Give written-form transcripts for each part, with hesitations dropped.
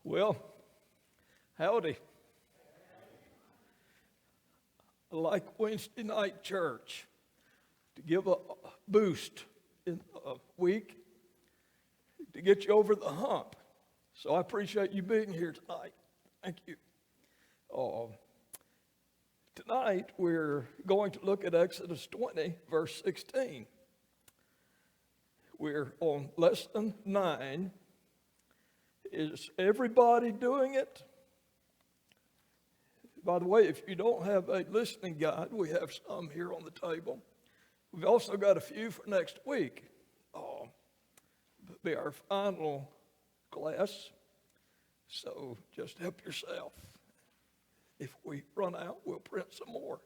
Well, howdy. I like Wednesday night church to give a boost in a week to get you over the hump. So I appreciate you being here tonight. Thank you. Tonight we're going to look at Exodus 20, verse 16. We're on lesson 9. Is everybody doing it? By the way, if you don't have a listening guide, we have some here on the table. We've also got a few for next week. It'll be our final class, so just help yourself. If we run out, we'll print some more.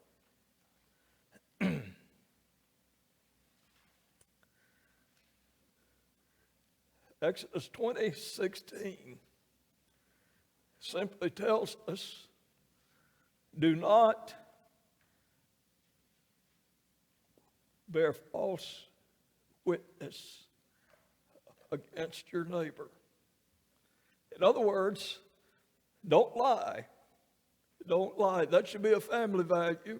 Exodus 20:16 simply tells us, do not bear false witness against your neighbor. In other words, don't lie. Don't lie. That should be a family value,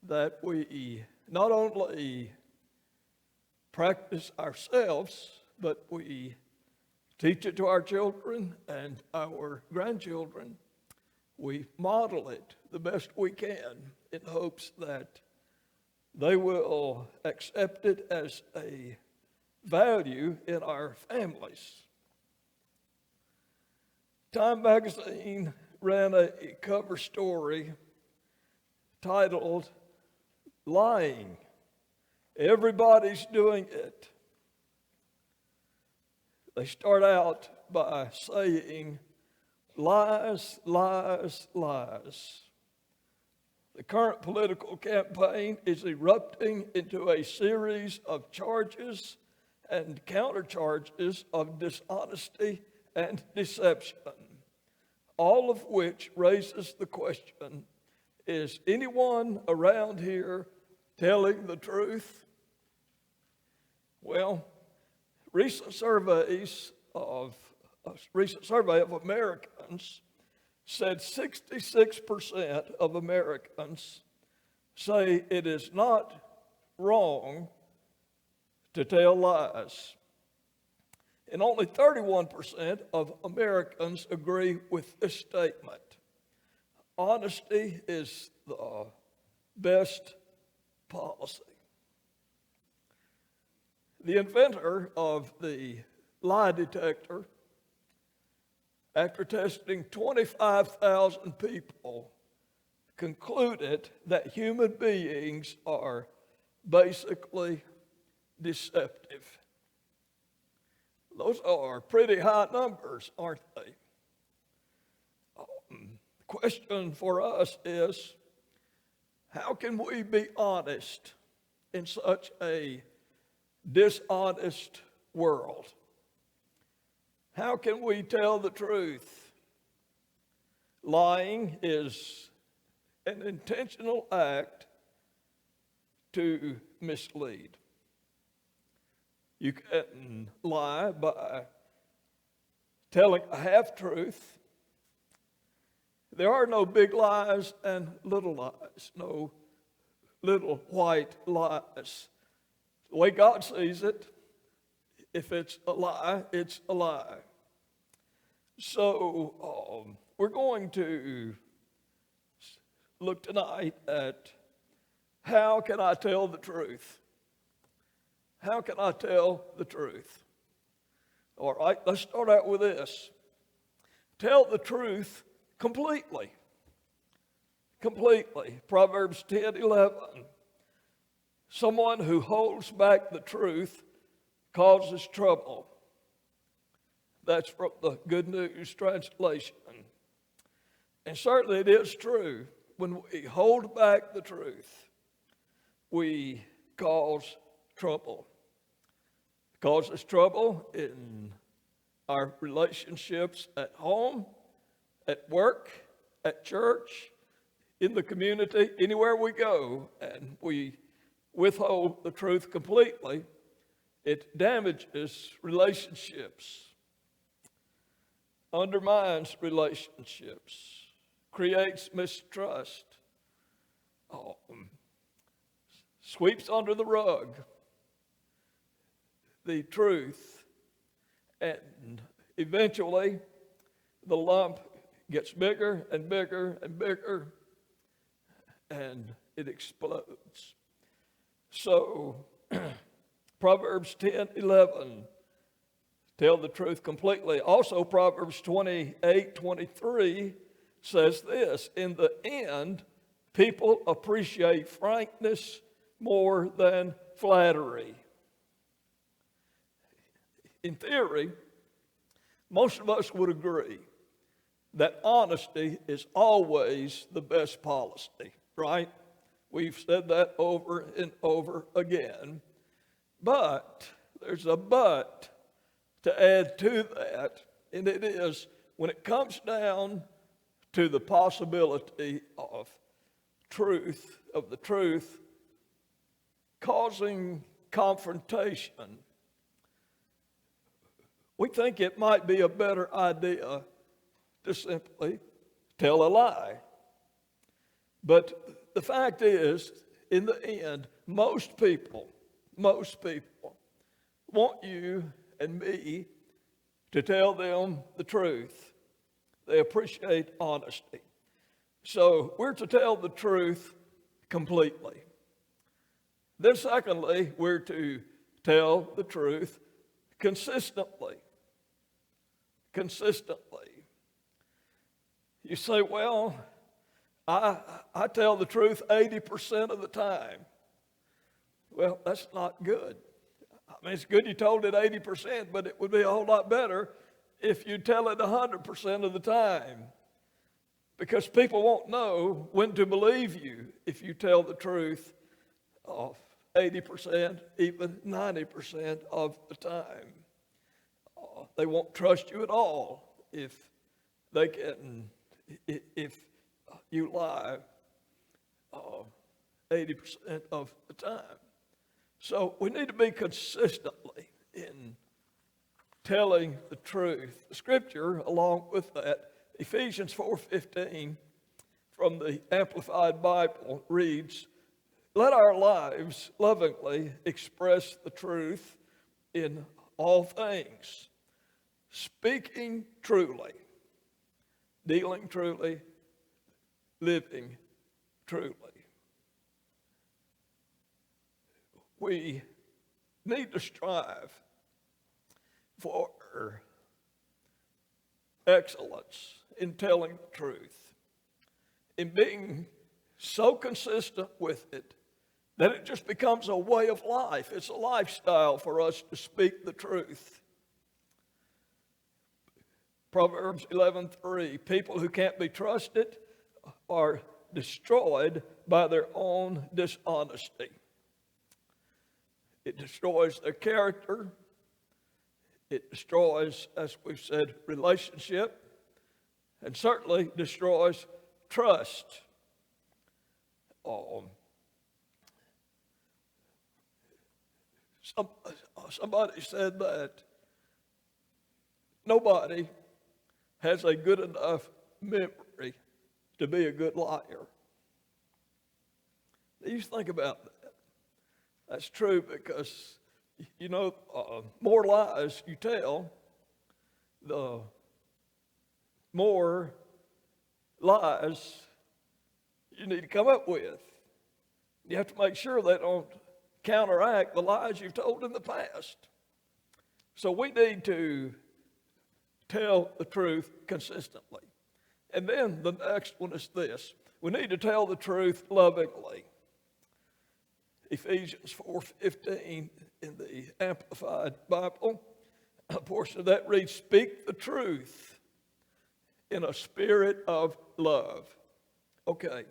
that we not only practice ourselves, but we teach it to our children and our grandchildren. We model it the best we can in hopes that they will accept it as a value in our families. Time magazine ran a cover story titled, "Lying. Everybody's doing it." They start out by saying, lies, lies, lies. The current political campaign is erupting into a series of charges and countercharges of dishonesty and deception, all of which raises the question, is anyone around here telling the truth? Well, a recent survey of Americans said 66% of Americans say it is not wrong to tell lies. And only 31% of Americans agree with this statement. Honesty is the best policy. The inventor of the lie detector, after testing 25,000 people, concluded that human beings are basically deceptive. Those are pretty high numbers, aren't they? The question for us is, how can we be honest in such a dishonest world? How can we tell the truth? Lying is an intentional act to mislead. You can lie by telling a half-truth. There are no big lies and little lies, no little white lies. The way God sees it, if it's a lie, it's a lie. So we're going to look tonight at how can I tell the truth? How can I tell the truth? All right, let's start out with this. Tell the truth completely. Completely. Proverbs 10:11. Someone who holds back the truth causes trouble. That's from the Good News Translation. And certainly it is true. When we hold back the truth, we cause trouble. It causes trouble in our relationships at home, at work, at church, in the community, anywhere we go, and we withhold the truth completely, it damages relationships. undermines relationships, creates mistrust, sweeps under the rug the truth, and eventually the lump gets bigger and bigger and bigger, and it explodes. So Proverbs 10:11, tell the truth completely. Also, Proverbs 28:23 says this: in the end, people appreciate frankness more than flattery. In theory, most of us would agree that honesty is always the best policy, right? We've said that over and over again. But there's a but to add to that, and it is when it comes down to the possibility of the truth causing confrontation, we think it might be a better idea to simply tell a lie. But the fact is, in the end, most people want you and me to tell them the truth. They appreciate honesty. So we're to tell the truth completely. Then secondly, we're to tell the truth consistently. Consistently. You say, well, I tell the truth 80% of the time. Well, that's not good. I mean, it's good you told it 80%, but it would be a whole lot better if you tell it 100% of the time. Because people won't know when to believe you if you tell the truth of 80%, even 90% of the time. They won't trust you at all if you lie 80% of the time. So we need to be consistently in telling the truth. The scripture, along with that, Ephesians 4:15 from the Amplified Bible reads, let our lives lovingly express the truth in all things, speaking truly, dealing truly, living truly. We need to strive for excellence in telling the truth, in being so consistent with it that it just becomes a way of life. It's a lifestyle for us to speak the truth. Proverbs 11:3, people who can't be trusted are destroyed by their own dishonesty. It destroys their character. It destroys, as we've said, relationship, and certainly destroys trust. Somebody said that nobody has a good enough memory to be a good liar. You think about that. That's true because, more lies you tell, the more lies you need to come up with. You have to make sure they don't counteract the lies you've told in the past. So we need to tell the truth consistently. And then the next one is this. We need to tell the truth lovingly. Ephesians 4:15 in the Amplified Bible, a portion of that reads, speak the truth in a spirit of love. Okay,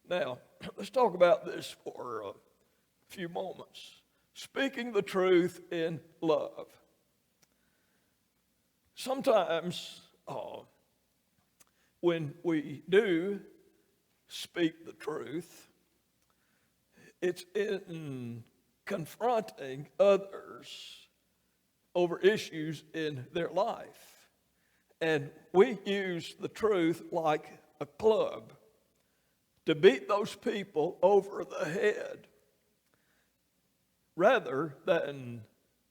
now let's talk about this for a few moments. Speaking the truth in love. Sometimes when we do speak the truth, it's in confronting others over issues in their life. And we use the truth like a club to beat those people over the head rather than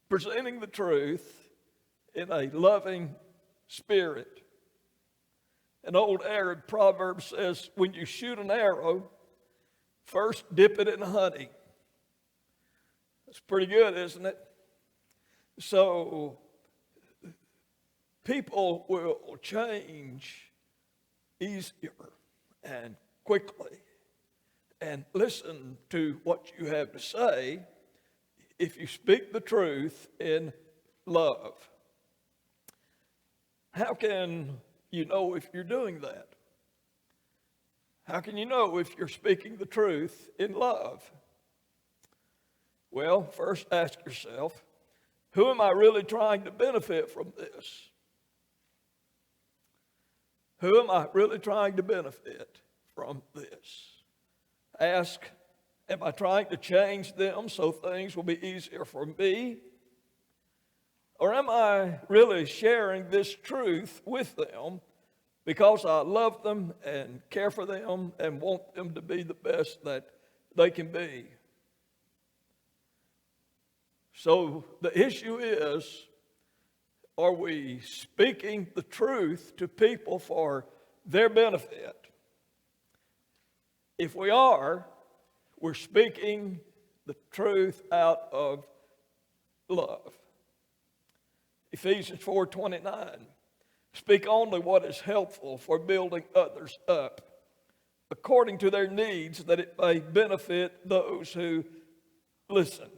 presenting the truth in a loving spirit. An old Arab proverb says, when you shoot an arrow, first dip it in honey. That's pretty good, isn't it? So people will change easier and quickly and listen to what you have to say if you speak the truth in love. How can you know if you're doing that? How can you know if you're speaking the truth in love? Well, first ask yourself, who am I really trying to benefit from this? Who am I really trying to benefit from this? Ask, am I trying to change them so things will be easier for me? Or am I really sharing this truth with them because I love them and care for them and want them to be the best that they can be? So the issue is, are we speaking the truth to people for their benefit? If we are, we're speaking the truth out of love. Ephesians 4:29, speak only what is helpful for building others up, according to their needs, that it may benefit those who listen.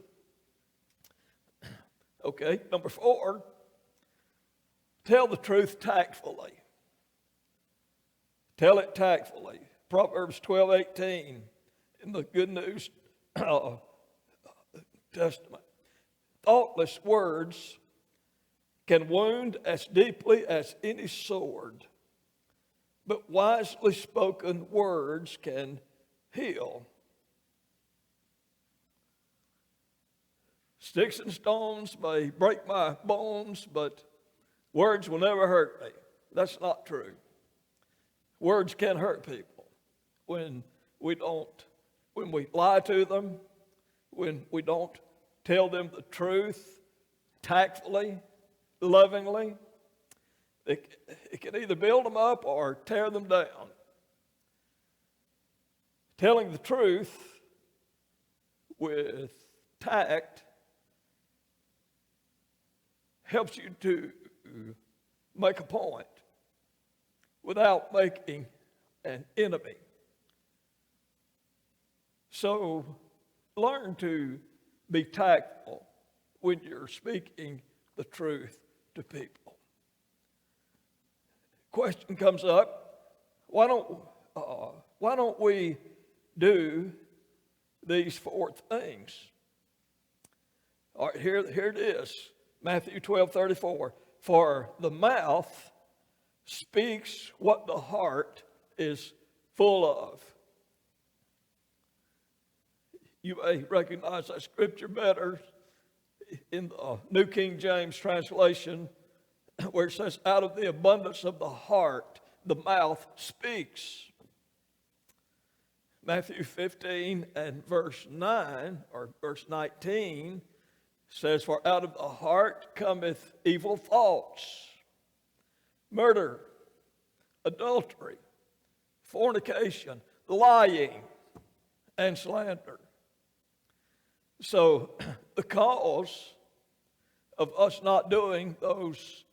Okay, number 4, tell the truth tactfully. Tell it tactfully. Proverbs 12:18 in the Good News Testament. Thoughtless words can wound as deeply as any sword, but wisely spoken words can heal. Sticks and stones may break my bones, but words will never hurt me. That's not true. Words can hurt people when we lie to them, when we don't tell them the truth tactfully, lovingly. It can either build them up or tear them down. Telling the truth with tact helps you to make a point without making an enemy. So learn to be tactful when you're speaking the truth to people. Question comes up, why don't we do these 4 things? All right, here it is. Matthew 12:34. For the mouth speaks what the heart is full of. You may recognize that scripture better in the New King James translation, where it says, out of the abundance of the heart, the mouth speaks. Matthew 15 and verse 9, or verse 19, says, for out of the heart cometh evil thoughts, murder, adultery, fornication, lying, and slander. So the cause of us not doing those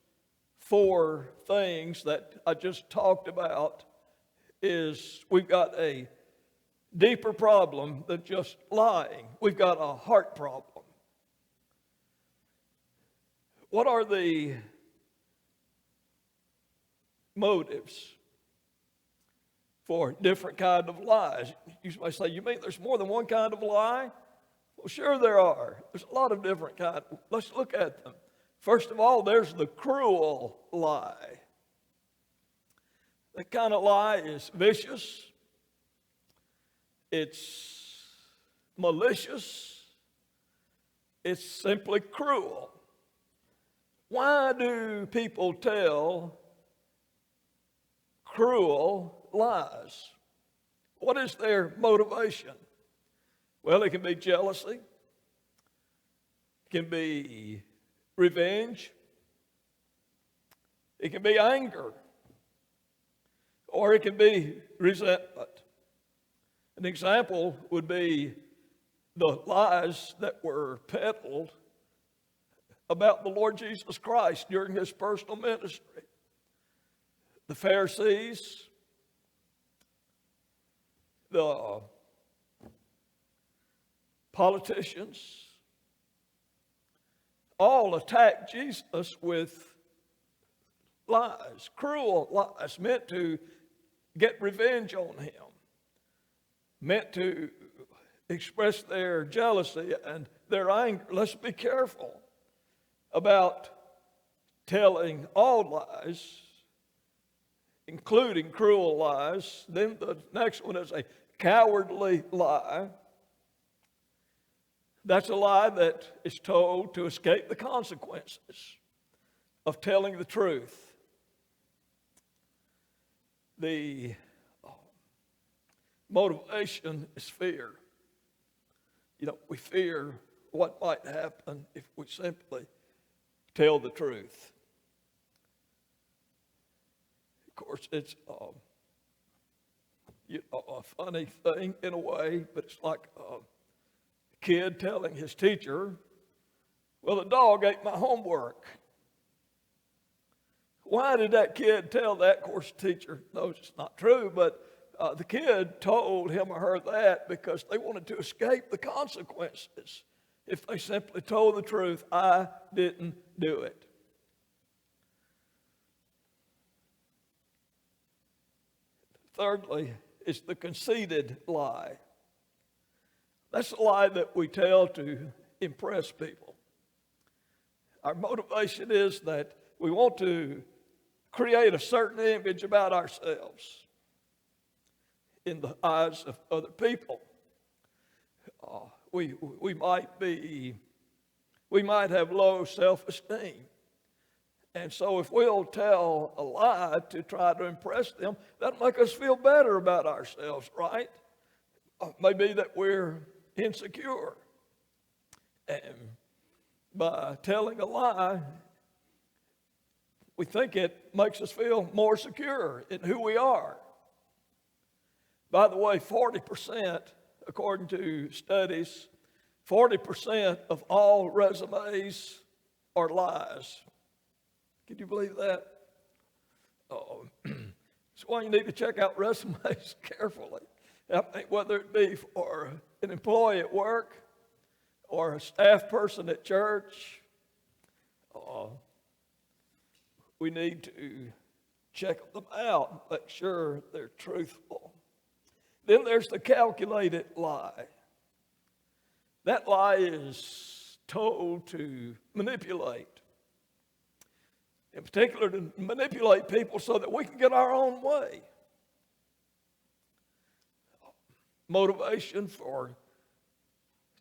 4 things that I just talked about is we've got a deeper problem than just lying. We've got a heart problem. What are the motives for different kind of lies? You might say, you mean there's more than one kind of lie? Well, sure there are. There's a lot of different kinds. Let's look at them. First of all, there's the cruel lie. That kind of lie is vicious. It's malicious. It's simply cruel. Why do people tell cruel lies. What is their motivation? Well, it can be jealousy, it can be revenge, it can be anger, or it can be resentment. An example would be the lies that were peddled about the Lord Jesus Christ during his personal ministry. The Pharisees, the politicians, all attacked Jesus with lies, cruel lies, meant to get revenge on him, meant to express their jealousy and their anger. Let's be careful about telling all lies, including cruel lies. Then the next one is a cowardly lie. That's a lie that is told to escape the consequences of telling the truth. The motivation is fear. We fear what might happen if we simply tell the truth. Of course, it's a funny thing in a way, but it's like a kid telling his teacher, well, the dog ate my homework. Why did that kid tell that? Of course, the teacher knows it's not true, but the kid told him or her that because they wanted to escape the consequences. If they simply told the truth, I didn't do it. Thirdly, is the conceited lie. That's a lie that we tell to impress people. Our motivation is that we want to create a certain image about ourselves in the eyes of other people. We might have low self-esteem. And so if we'll tell a lie to try to impress them, that'll make us feel better about ourselves, right? Maybe that we're insecure. And by telling a lie, we think it makes us feel more secure in who we are. By the way, 40%, according to studies, 40% of all resumes are lies. Can you believe that? That's why you need to check out resumes carefully. Whether it be for an employee at work or a staff person at church, we need to check them out, make sure they're truthful. Then there's the calculated lie. That lie is told to manipulate. In particular, to manipulate people so that we can get our own way. Motivation for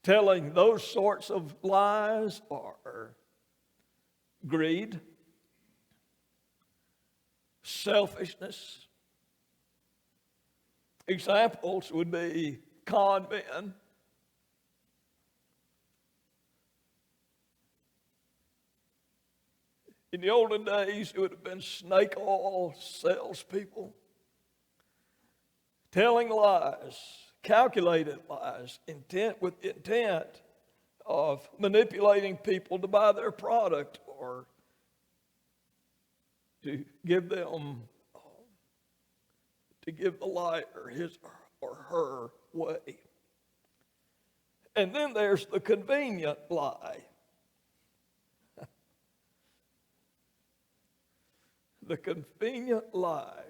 telling those sorts of lies are greed, selfishness. Examples would be con men, in the olden days, it would have been snake oil salespeople, telling lies, calculated lies, with intent of manipulating people to buy their product or to give them, to give the liar his or her way. And then there's the convenient lie. The convenient lie.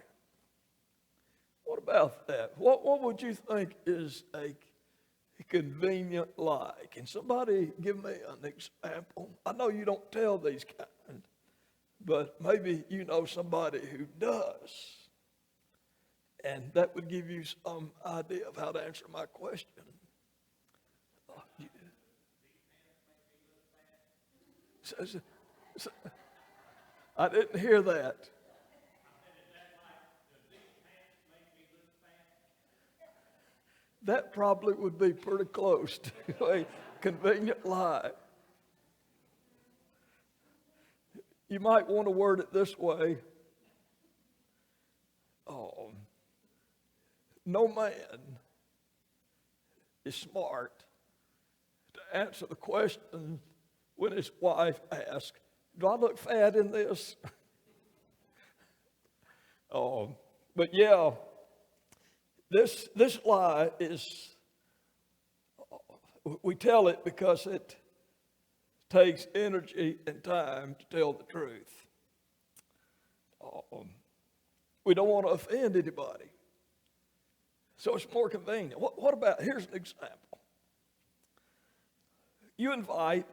What about that? What would you think is a convenient lie? Can somebody give me an example? I know you don't tell these kind, but maybe you know somebody who does. And that would give you some idea of how to answer my question. I didn't hear that. that probably would be pretty close to a convenient lie. You might want to word it this way. No man is smart to answer the question when his wife asks, do I look fat in this? But yeah, this lie is, we tell it because it takes energy and time to tell the truth. We don't want to offend anybody. So it's more convenient. What about, here's an example. You invite,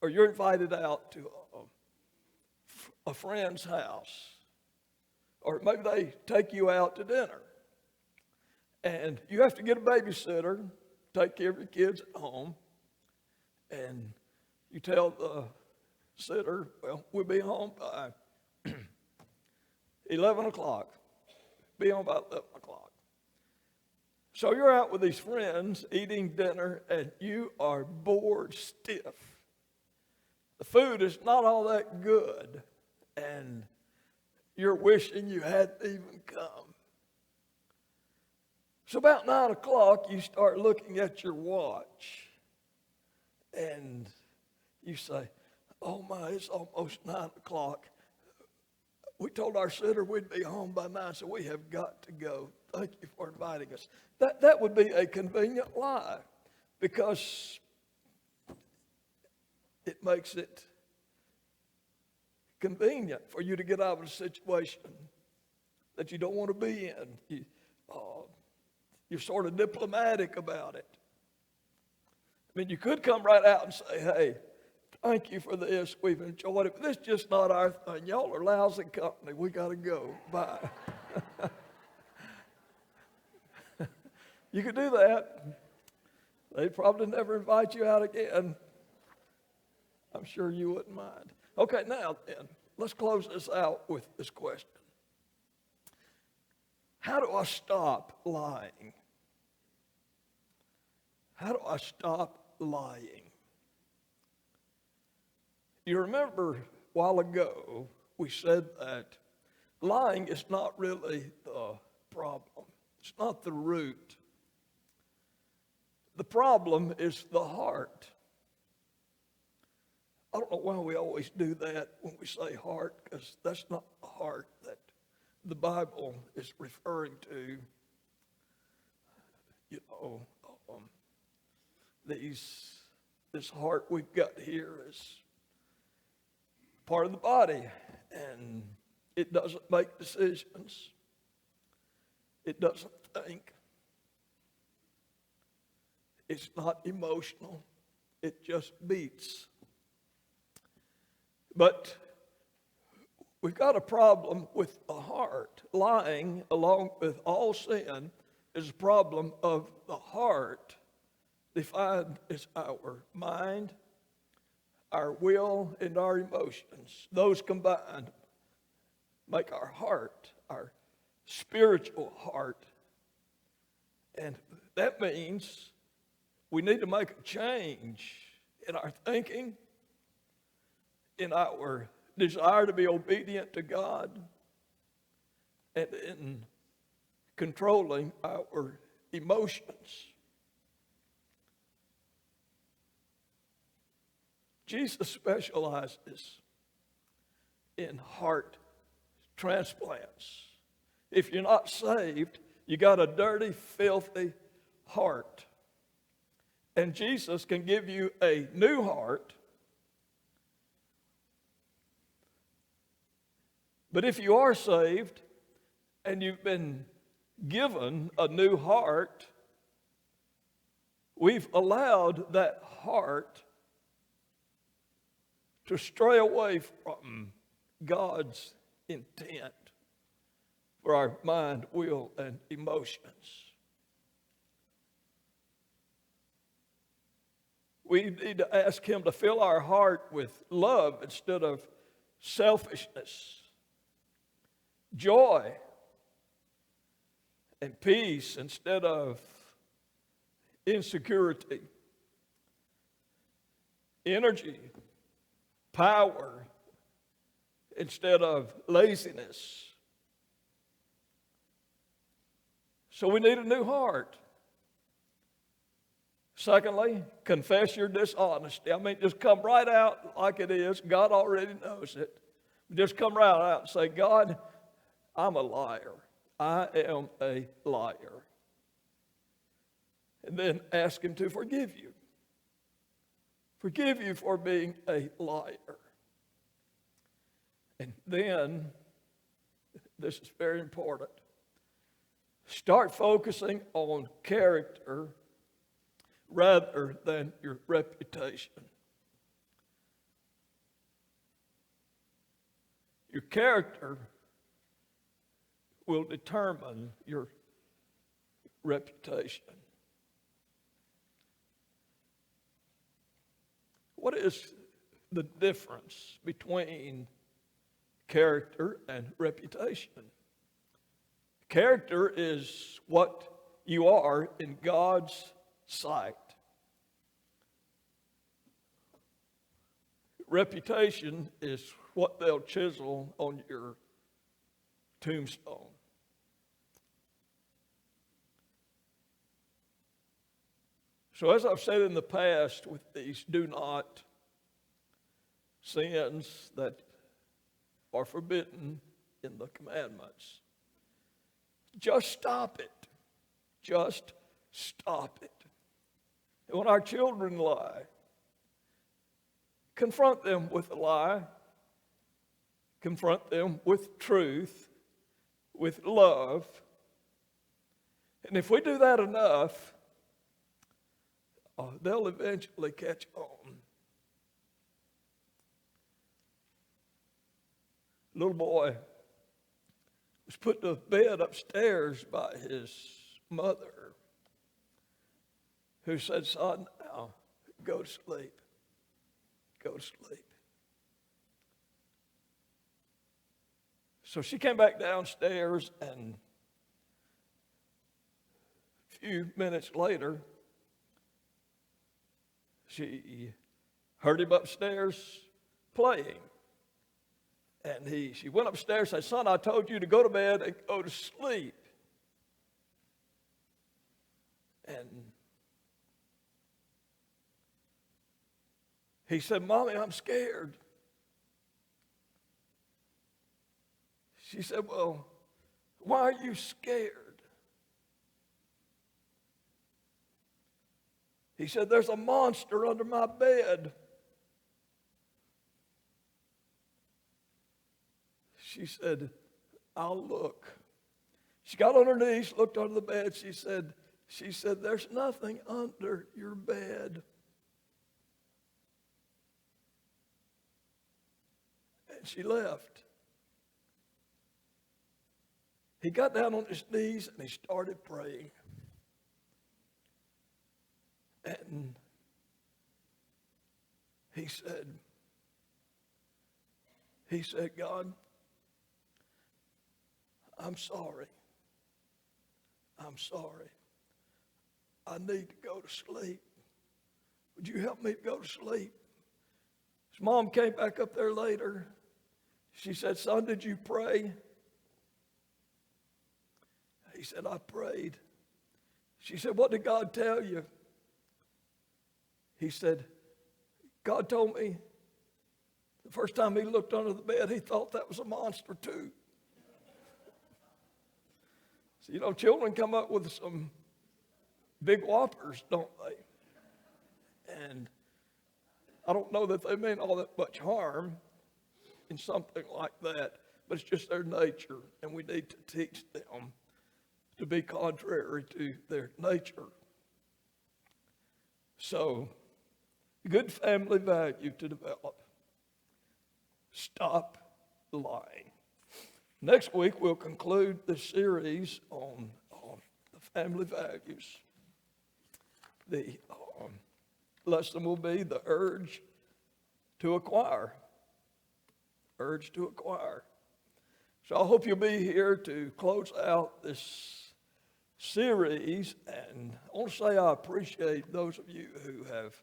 or you're invited out to a friend's house. Or maybe they take you out to dinner. And you have to get a babysitter, take care of your kids at home. And you tell the sitter, well, we'll be home by 11 o'clock. Be home by 11 o'clock. So you're out with these friends eating dinner, and you are bored stiff. The food is not all that good, and you're wishing you hadn't even come. So about 9 o'clock, you start looking at your watch, and you say, oh my, it's almost 9 o'clock. We told our sitter we'd be home by 9, so we have got to go. Thank you for inviting us. That would be a convenient lie, because it makes it convenient for you to get out of a situation that you don't want to be in. You're sort of diplomatic about it. I mean, you could come right out and say, hey, thank you for this. We've enjoyed it, but this is just not our thing. Y'all are lousy company. We got to go. Bye. You could do that. They'd probably never invite you out again. I'm sure you wouldn't mind. Okay, now then, let's close this out with this question. How do I stop lying? How do I stop lying? You remember a while ago we said that lying is not really the problem. It's not the root. The problem is the heart. I don't know why we always do that when we say heart, because that's not the heart that the Bible is referring to. You know, this heart we've got here is part of the body, and it doesn't make decisions. It doesn't think. It's not emotional. It just beats. But we've got a problem with the heart. Lying, along with all sin, is a problem of the heart, defined as our mind, our will, and our emotions. Those combined make our heart, our spiritual heart. And that means we need to make a change in our thinking, in our desire to be obedient to God, and in controlling our emotions. Jesus specializes in heart transplants. If you're not saved, you got a dirty, filthy heart. And Jesus can give you a new heart. But if you are saved and you've been given a new heart, we've allowed that heart to stray away from God's intent for our mind, will, and emotions. We need to ask Him to fill our heart with love instead of selfishness, joy, and peace instead of insecurity, energy, power instead of laziness. So we need a new heart. Secondly, confess your dishonesty. I mean, just come right out like it is. God already knows it. Just come right out and say, God, I'm a liar. I am a liar. And then ask him to forgive you. Forgive you for being a liar. And then, this is very important, start focusing on character rather than your reputation. Your character will determine your reputation. What is the difference between character and reputation? Character is what you are in God's sight. Reputation is what they'll chisel on your tombstone. So as I've said in the past with these do not sins that are forbidden in the commandments, just stop it. Just stop it. And when our children lie, confront them with a lie. Confront them with truth, with love. And if we do that enough, they'll eventually catch on. Little boy was put to bed upstairs by his mother, who said, son, now go to sleep. Go to sleep. So she came back downstairs, and a few minutes later, she heard him upstairs playing. And she went upstairs and said, son, I told you to go to bed and go to sleep. And he said, Mommy, I'm scared. She said, well, why are you scared? He said, there's a monster under my bed. She said, I'll look. She got on her knees, looked under the bed. She said, there's nothing under your bed. And she left. He got down on his knees and he started praying. And he said, God, I'm sorry. I'm sorry. I need to go to sleep. Would you help me to go to sleep? His mom came back up there later. She said, son, did you pray? He said, I prayed. She said, what did God tell you? He said, God told me the first time he looked under the bed, he thought that was a monster too. So, you know, children come up with some big whoppers, don't they? And I don't know that they mean all that much harm in something like that, but it's just their nature, and we need to teach them to be contrary to their nature. So, good family value to develop. Stop lying. Next week, we'll conclude the series on the family values. The lesson will be the urge to acquire. Urge to acquire. So I hope you'll be here to close out this series, and I want to say I appreciate those of you who have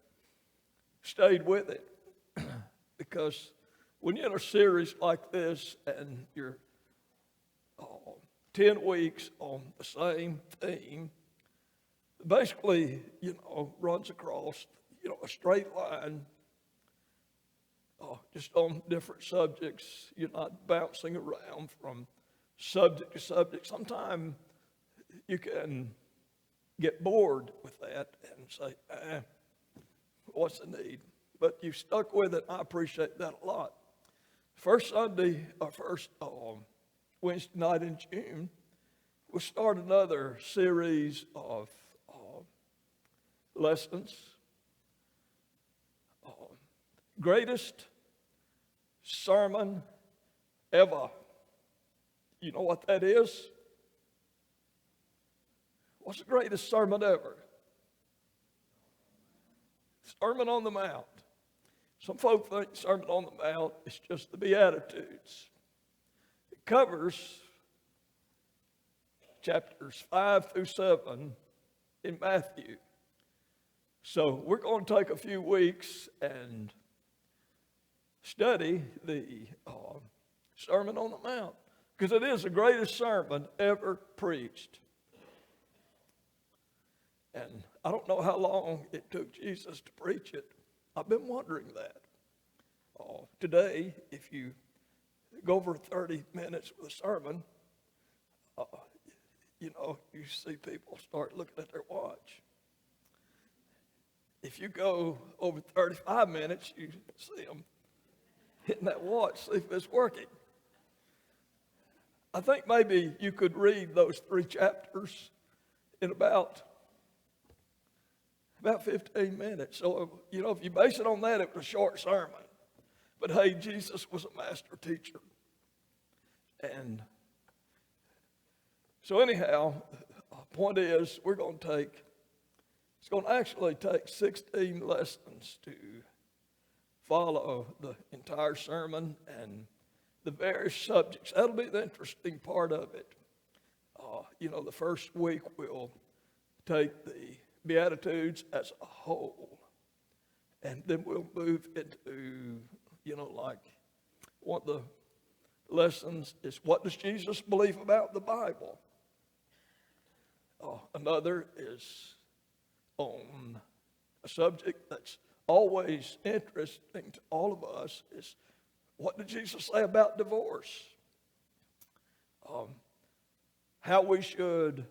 stayed with it because when you're in a series like this and you're 10 weeks on the same theme, basically, runs across, a straight line, just on different subjects. You're not bouncing around from subject to subject. Sometimes you can get bored with that and say, what's the need? But you stuck with it. I appreciate that a lot. First Wednesday night in June, we'll start another series of lessons. Greatest sermon ever. You know what that is? What's the greatest sermon ever? Sermon on the Mount. Some folk think Sermon on the Mount is just the Beatitudes. It covers chapters 5 through 7 in Matthew. So we're going to take a few weeks and study the Sermon on the Mount because it is the greatest sermon ever preached. And I don't know how long it took Jesus to preach it. I've been wondering that. Today, if you go over 30 minutes with a sermon, you see people start looking at their watch. If you go over 35 minutes, you see them hitting that watch, see if it's working. I think maybe you could read those 3 chapters in about 15 minutes. So, if you base it on that, it was a short sermon. But hey, Jesus was a master teacher. And so anyhow, the point is it's going to actually take 16 lessons to follow the entire sermon and the various subjects. That'll be the interesting part of it. The first week we'll take the Beatitudes as a whole. And then we'll move into, one of the lessons is, what does Jesus believe about the Bible? Another is on a subject that's always interesting to all of us is, what did Jesus say about divorce? How we should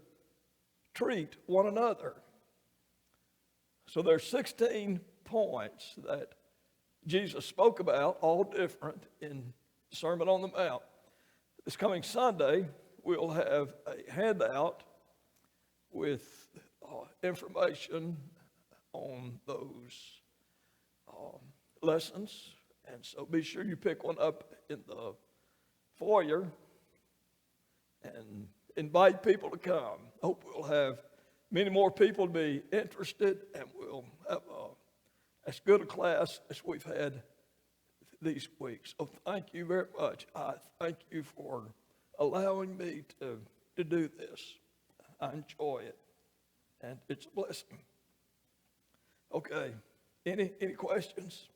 treat one another. So there's 16 points that Jesus spoke about, all different, in the Sermon on the Mount. This coming Sunday, we'll have a handout with information on those lessons. And so be sure you pick one up in the foyer and invite people to come. Hope we'll have many more people to be interested, and we'll have as good a class as we've had these weeks. So thank you very much. I thank you for allowing me to do this. I enjoy it, and it's a blessing. Okay, any questions?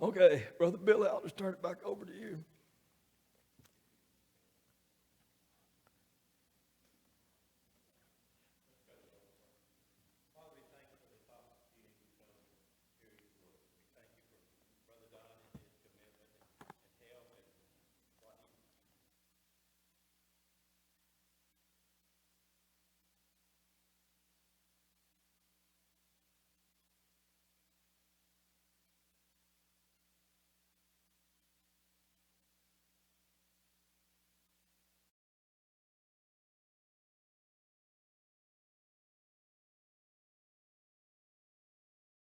Okay, Brother Billy, I'll just turn it back over to you.